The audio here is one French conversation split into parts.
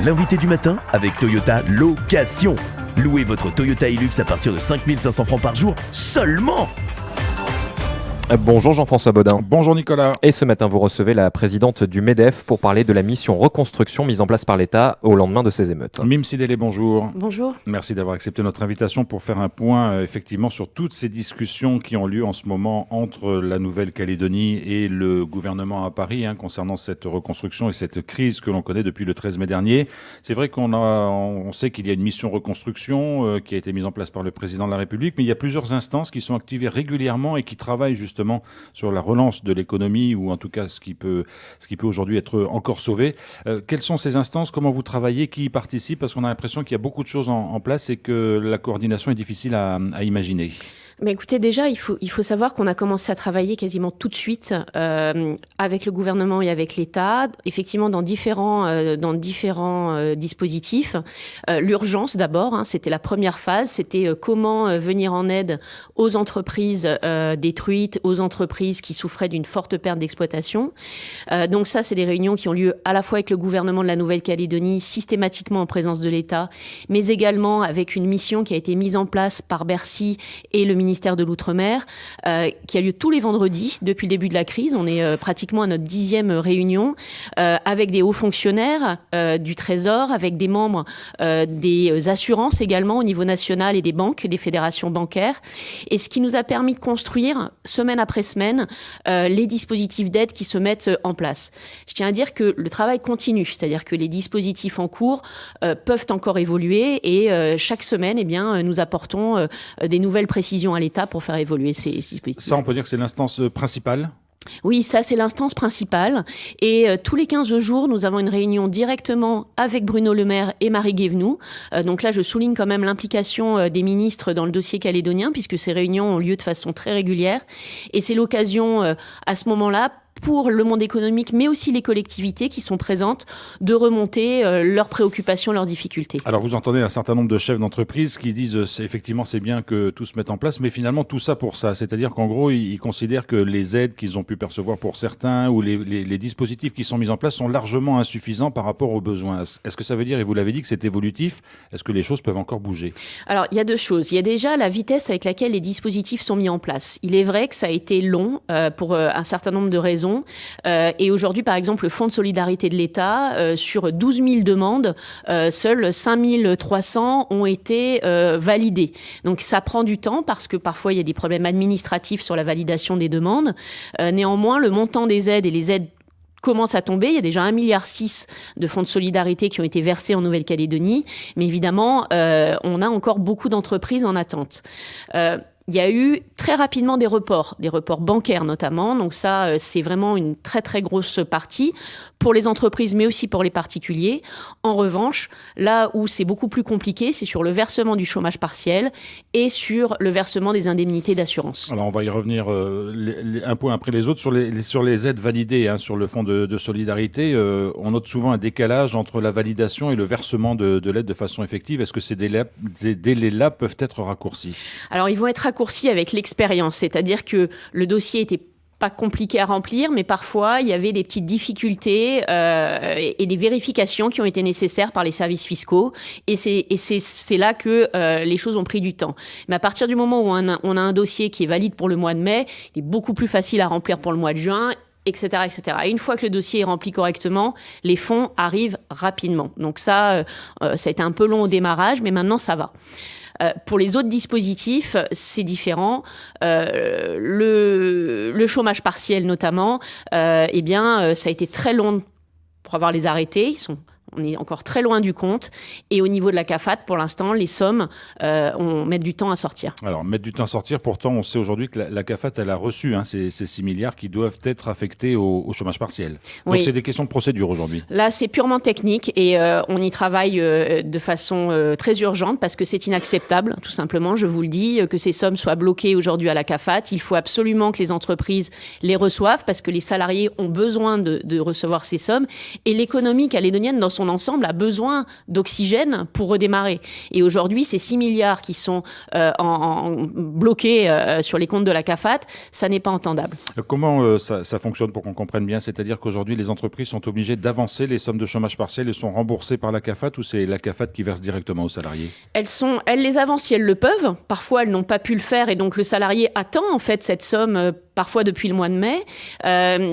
L'invité du matin avec Toyota Location. Louez votre Toyota Hilux à partir de 5 500 francs par jour seulement. Bonjour Jean-François Bodin. Bonjour Nicolas. Et ce matin, vous recevez la présidente du MEDEF pour parler de la mission reconstruction mise en place par l'État au lendemain de ces émeutes. Mime Sidélé, bonjour. Bonjour. Merci d'avoir accepté notre invitation pour faire un point effectivement sur toutes ces discussions qui ont lieu en ce moment entre la Nouvelle-Calédonie et le gouvernement à Paris concernant cette reconstruction et cette crise que l'on connaît depuis le 13 mai dernier. C'est vrai on sait qu'il y a une mission reconstruction qui a été mise en place par le président de la République, mais il y a plusieurs instances qui sont activées régulièrement et qui travaillent justement sur la relance de l'économie ou en tout cas ce qui peut aujourd'hui être encore sauvé. Quelles sont ces instances? Comment vous travaillez? Qui y participe? Parce qu'on a l'impression qu'il y a beaucoup de choses en place et que la coordination est difficile à imaginer. Mais écoutez, déjà, il faut savoir qu'on a commencé à travailler quasiment tout de suite avec le gouvernement et avec l'État, effectivement dans différents dispositifs. L'urgence d'abord, c'était la première phase, c'était comment venir en aide aux entreprises détruites, aux entreprises qui souffraient d'une forte perte d'exploitation. Donc ça, c'est des réunions qui ont lieu à la fois avec le gouvernement de la Nouvelle-Calédonie, systématiquement en présence de l'État, mais également avec une mission qui a été mise en place par Bercy et le ministère de l'Outre-mer, qui a lieu tous les vendredis depuis le début de la crise. On est pratiquement à notre 10e réunion, avec des hauts fonctionnaires du Trésor, avec des membres des assurances également au niveau national et des banques, des fédérations bancaires. Et ce qui nous a permis de construire, semaine après semaine, les dispositifs d'aide qui se mettent en place. Je tiens à dire que le travail continue, c'est-à-dire que les dispositifs en cours peuvent encore évoluer et chaque semaine, nous apportons des nouvelles précisions à l'État pour faire évoluer ces dispositifs. Ça, on peut dire que c'est l'instance principale? Oui, ça c'est l'instance principale et tous les 15 jours, nous avons une réunion directement avec Bruno Le Maire et Marie Guévenoux. Donc là, je souligne quand même l'implication des ministres dans le dossier calédonien puisque ces réunions ont lieu de façon très régulière et c'est l'occasion à ce moment-là pour le monde économique, mais aussi les collectivités qui sont présentes, de remonter leurs préoccupations, leurs difficultés. Alors vous entendez un certain nombre de chefs d'entreprise qui disent effectivement c'est bien que tout se mette en place, mais finalement tout ça pour ça. C'est-à-dire qu'en gros, ils considèrent que les aides qu'ils ont pu percevoir pour certains ou les dispositifs qui sont mis en place sont largement insuffisants par rapport aux besoins. Est-ce que ça veut dire, et vous l'avez dit, que c'est évolutif? Est-ce que les choses peuvent encore bouger? Alors il y a deux choses. Il y a déjà la vitesse avec laquelle les dispositifs sont mis en place. Il est vrai que ça a été long pour un certain nombre de raisons. Et aujourd'hui, par exemple, le Fonds de solidarité de l'État, sur 12 000 demandes, seuls 5 300 ont été validées. Donc ça prend du temps parce que parfois il y a des problèmes administratifs sur la validation des demandes. Néanmoins, le montant des aides et les aides commence à tomber. Il y a déjà 1,6 milliard de fonds de solidarité qui ont été versés en Nouvelle-Calédonie. Mais évidemment, on a encore beaucoup d'entreprises en attente. Il y a eu très rapidement des reports bancaires notamment. Donc ça, c'est vraiment une très très grosse partie pour les entreprises, mais aussi pour les particuliers. En revanche, là où c'est beaucoup plus compliqué, c'est sur le versement du chômage partiel et sur le versement des indemnités d'assurance. Alors on va y revenir un point après les autres sur les aides validées, sur le fonds de solidarité. On note souvent un décalage entre la validation et le versement de l'aide de façon effective. Est-ce que ces délais-là peuvent être raccourcis? Alors ils vont être raccourcis avec l'expérience, c'est-à-dire que le dossier était pas compliqué à remplir, mais parfois il y avait des petites difficultés et des vérifications qui ont été nécessaires par les services fiscaux et c'est là que les choses ont pris du temps. Mais à partir du moment où on a un dossier qui est valide pour le mois de mai, il est beaucoup plus facile à remplir pour le mois de juin, etc., etc. Et une fois que le dossier est rempli correctement, les fonds arrivent rapidement. Donc ça a été un peu long au démarrage, mais maintenant ça va. Pour les autres dispositifs, c'est différent. Le chômage partiel notamment, ça a été très long pour avoir les arrêtés. On est encore très loin du compte. Et au niveau de la CAFAT, pour l'instant, les sommes mettent du temps à sortir. Alors, mettre du temps à sortir, pourtant, on sait aujourd'hui que la CAFAT, elle a reçu ces 6 milliards qui doivent être affectés au chômage partiel. Donc, c'est des questions de procédure aujourd'hui. Là, c'est purement technique et on y travaille de façon très urgente parce que c'est inacceptable, tout simplement. Je vous le dis, que ces sommes soient bloquées aujourd'hui à la CAFAT. Il faut absolument que les entreprises les reçoivent parce que les salariés ont besoin de recevoir ces sommes. Et l'économie calédonienne, dans son son ensemble a besoin d'oxygène pour redémarrer. Et aujourd'hui, ces 6 milliards qui sont bloqués sur les comptes de la CAFAT, ça n'est pas entendable. Comment ça fonctionne pour qu'on comprenne bien? C'est-à-dire qu'aujourd'hui, les entreprises sont obligées d'avancer les sommes de chômage partiel et sont remboursées par la CAFAT, ou c'est la CAFAT qui verse directement aux salariés? Elles les avancent si elles le peuvent. Parfois, elles n'ont pas pu le faire et donc le salarié attend en fait cette somme parfois depuis le mois de mai.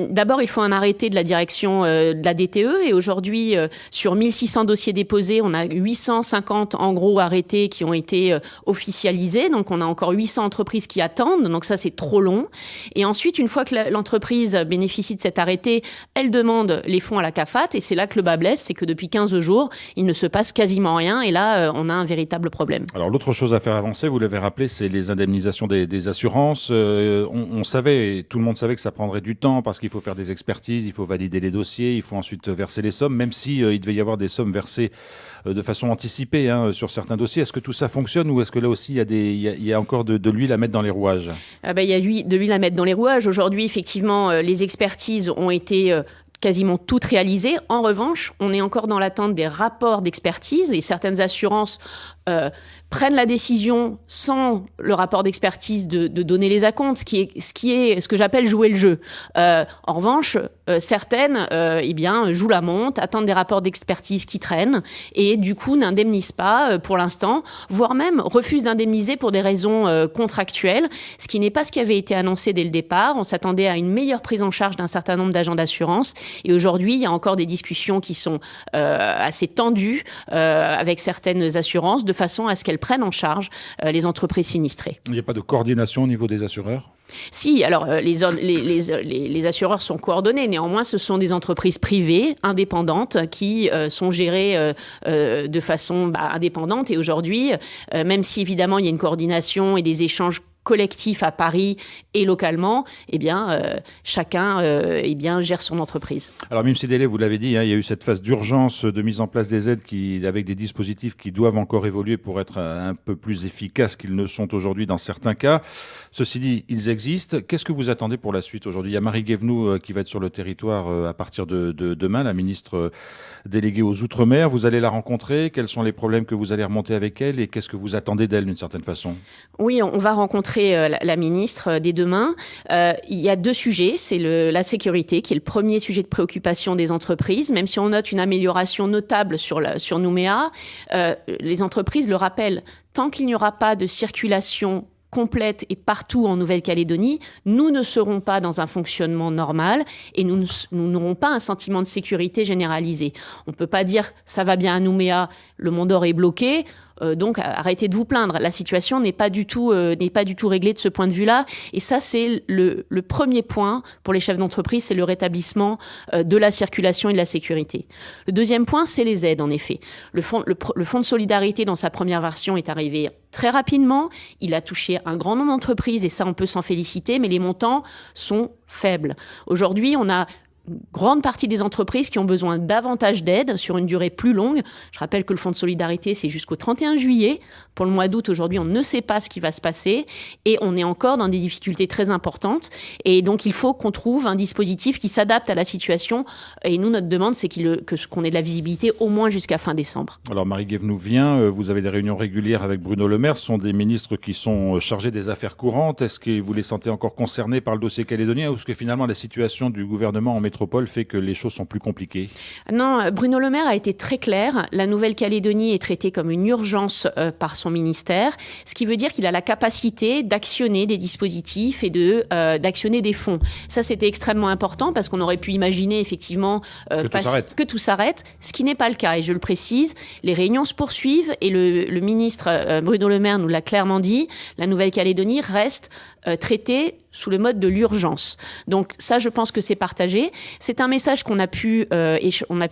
D'abord, il faut un arrêté de la direction de la DTE et aujourd'hui, sur 1600 dossiers déposés, on a 850 en gros arrêtés qui ont été officialisés. Donc, on a encore 800 entreprises qui attendent. Donc ça, c'est trop long. Et ensuite, une fois que l'entreprise bénéficie de cet arrêté, elle demande les fonds à la CAFAT et c'est là que le bas blesse, c'est que depuis 15 jours, il ne se passe quasiment rien et là, on a un véritable problème. Alors, l'autre chose à faire avancer, vous l'avez rappelé, c'est les indemnisations des assurances. On savait, tout le monde savait que ça prendrait du temps parce qu'il faut faire des expertises, il faut valider les dossiers, il faut ensuite verser les sommes, même si il devait y avoir des sommes versées de façon anticipée sur certains dossiers. Est-ce que tout ça fonctionne ou est-ce que là aussi il y a encore de l'huile à mettre dans les rouages? Il y a de l'huile à mettre dans les rouages. Aujourd'hui, effectivement, les expertises ont été quasiment toutes réalisées. En revanche, on est encore dans l'attente des rapports d'expertise et certaines assurances prennent la décision sans le rapport d'expertise de donner les acomptes, ce que j'appelle jouer le jeu. En revanche, certaines jouent la montre, attendent des rapports d'expertise qui traînent et du coup n'indemnisent pas pour l'instant, voire même refusent d'indemniser pour des raisons contractuelles, ce qui n'est pas ce qui avait été annoncé dès le départ. On s'attendait à une meilleure prise en charge d'un certain nombre d'agents d'assurance et aujourd'hui, il y a encore des discussions qui sont assez tendues avec certaines assurances de façon à ce qu'elles prennent en charge les entreprises sinistrées. Il n'y a pas de coordination au niveau des assureurs? Si, alors les assureurs sont coordonnés. Néanmoins, ce sont des entreprises privées, indépendantes, qui sont gérées de façon indépendante. Et aujourd'hui, même si évidemment il y a une coordination et des échanges collectifs à Paris et localement, chacun gère son entreprise. Alors Mime Sidélé, vous l'avez dit, il y a eu cette phase d'urgence de mise en place des aides avec des dispositifs qui doivent encore évoluer pour être un peu plus efficaces qu'ils ne sont aujourd'hui dans certains cas. Ceci dit, ils existent. Qu'est-ce que vous attendez pour la suite aujourd'hui? Il y a Marie Guévenoux qui va être sur le territoire à partir de demain, la ministre déléguée aux Outre-mer. Vous allez la rencontrer. Quels sont les problèmes que vous allez remonter avec elle et qu'est-ce que vous attendez d'elle d'une certaine façon? Oui, on va rencontrer la ministre dès demain. Il y a 2 sujets. C'est la sécurité, qui est le premier sujet de préoccupation des entreprises. Même si on note une amélioration notable sur Nouméa, les entreprises le rappellent. Tant qu'il n'y aura pas de circulation complète et partout en Nouvelle-Calédonie, nous ne serons pas dans un fonctionnement normal et nous n'aurons pas un sentiment de sécurité généralisé. On ne peut pas dire « ça va bien à Nouméa, le Mont d'Or est bloqué ». Donc arrêtez de vous plaindre. La situation n'est pas du tout réglée de ce point de vue-là. Et ça, c'est le premier point pour les chefs d'entreprise, c'est le rétablissement de la circulation et de la sécurité. Le deuxième point, c'est les aides, en effet. Le fonds de solidarité, dans sa première version, est arrivé très rapidement. Il a touché un grand nombre d'entreprises et ça, on peut s'en féliciter, mais les montants sont faibles. Aujourd'hui, on a une grande partie des entreprises qui ont besoin davantage d'aide sur une durée plus longue. Je rappelle que le Fonds de solidarité, c'est jusqu'au 31 juillet. Pour le mois d'août, aujourd'hui, on ne sait pas ce qui va se passer et on est encore dans des difficultés très importantes. Et donc, il faut qu'on trouve un dispositif qui s'adapte à la situation. Et nous, notre demande, c'est qu'on ait de la visibilité au moins jusqu'à fin décembre. Alors, Marie Guévenoux vient. Vous avez des réunions régulières avec Bruno Le Maire. Ce sont des ministres qui sont chargés des affaires courantes. Est-ce que vous les sentez encore concernés par le dossier calédonien ou est-ce que finalement la situation du gouvernement en métropole fait que les choses sont plus compliquées? Non, Bruno Le Maire a été très clair. La Nouvelle-Calédonie est traitée comme une urgence par son ministère, ce qui veut dire qu'il a la capacité d'actionner des dispositifs et d'actionner des fonds. Ça, c'était extrêmement important parce qu'on aurait pu imaginer effectivement que tout s'arrête, ce qui n'est pas le cas. Et je le précise, les réunions se poursuivent et le ministre Bruno Le Maire nous l'a clairement dit, la Nouvelle-Calédonie reste traitée sous le mode de l'urgence. Donc ça, je pense que c'est partagé. C'est un message qu'on a pu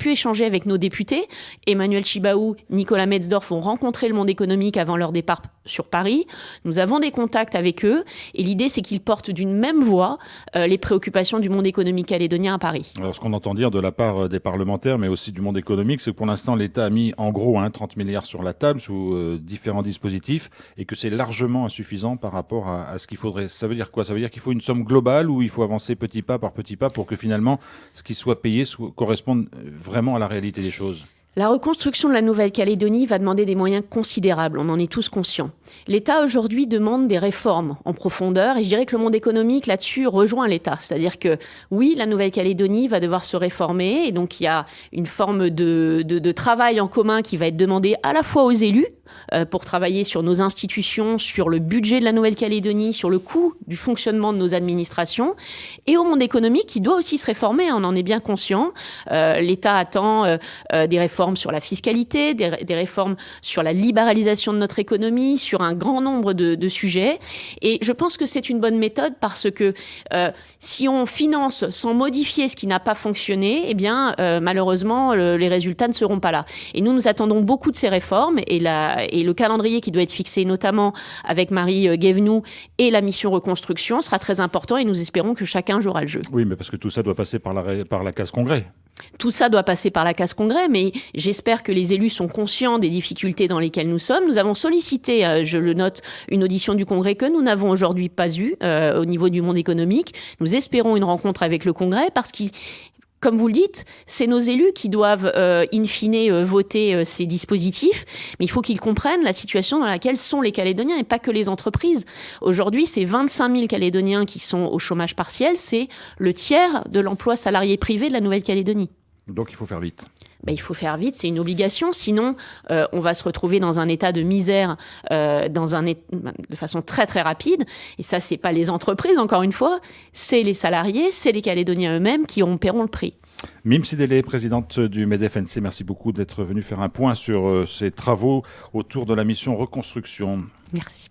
échanger avec nos députés. Emmanuel Chibaou, Nicolas Metzdorf ont rencontré le monde économique avant leur départ sur Paris. Nous avons des contacts avec eux et l'idée, c'est qu'ils portent d'une même voix les préoccupations du monde économique calédonien à Paris. Alors, ce qu'on entend dire de la part des parlementaires, mais aussi du monde économique, c'est que pour l'instant, l'État a mis en gros 30 milliards sur la table sous différents dispositifs et que c'est largement insuffisant par rapport à ce qu'il faudrait. Ça veut dire quoi? Ça veut dire qu'il faut une somme globale ou il faut avancer petit pas par petit pas pour que finalement ce qui soit payé corresponde vraiment à la réalité des choses? La reconstruction de la Nouvelle-Calédonie va demander des moyens considérables, on en est tous conscients. L'État aujourd'hui demande des réformes en profondeur et je dirais que le monde économique là-dessus rejoint l'État. C'est-à-dire que oui, la Nouvelle-Calédonie va devoir se réformer et donc il y a une forme de travail en commun qui va être demandé à la fois aux élus pour travailler sur nos institutions, sur le budget de la Nouvelle-Calédonie, sur le coût du fonctionnement de nos administrations et au monde économique qui doit aussi se réformer, on en est bien conscient. L'État attend des réformes sur la fiscalité, des réformes sur la libéralisation de notre économie, sur un grand nombre de sujets. Et je pense que c'est une bonne méthode parce que si on finance sans modifier ce qui n'a pas fonctionné, eh bien, malheureusement, les résultats ne seront pas là. Et nous attendons beaucoup de ces réformes et le calendrier qui doit être fixé, notamment avec Marie Guévenoux et la mission reconstruction, sera très important et nous espérons que chacun jouera le jeu. Oui, mais parce que tout ça doit passer par la case Congrès. Tout ça doit passer par la case Congrès, mais j'espère que les élus sont conscients des difficultés dans lesquelles nous sommes. Nous avons sollicité, je le note, une audition du Congrès que nous n'avons aujourd'hui pas eue au niveau du monde économique. Nous espérons une rencontre avec le Congrès parce qu'il... Comme vous le dites, c'est nos élus qui doivent, in fine, voter ces dispositifs. Mais il faut qu'ils comprennent la situation dans laquelle sont les Calédoniens et pas que les entreprises. Aujourd'hui, c'est 25 000 Calédoniens qui sont au chômage partiel. C'est le tiers de l'emploi salarié privé de la Nouvelle-Calédonie. Donc il faut faire vite. Il faut faire vite, c'est une obligation. Sinon, on va se retrouver dans un état de misère de façon très très rapide. Et ça, c'est pas les entreprises, encore une fois, c'est les salariés, c'est les Calédoniens eux-mêmes qui en paieront le prix. Mime Sidélé, présidente du MEDEF-NC, merci beaucoup d'être venue faire un point sur ces travaux autour de la mission reconstruction. Merci.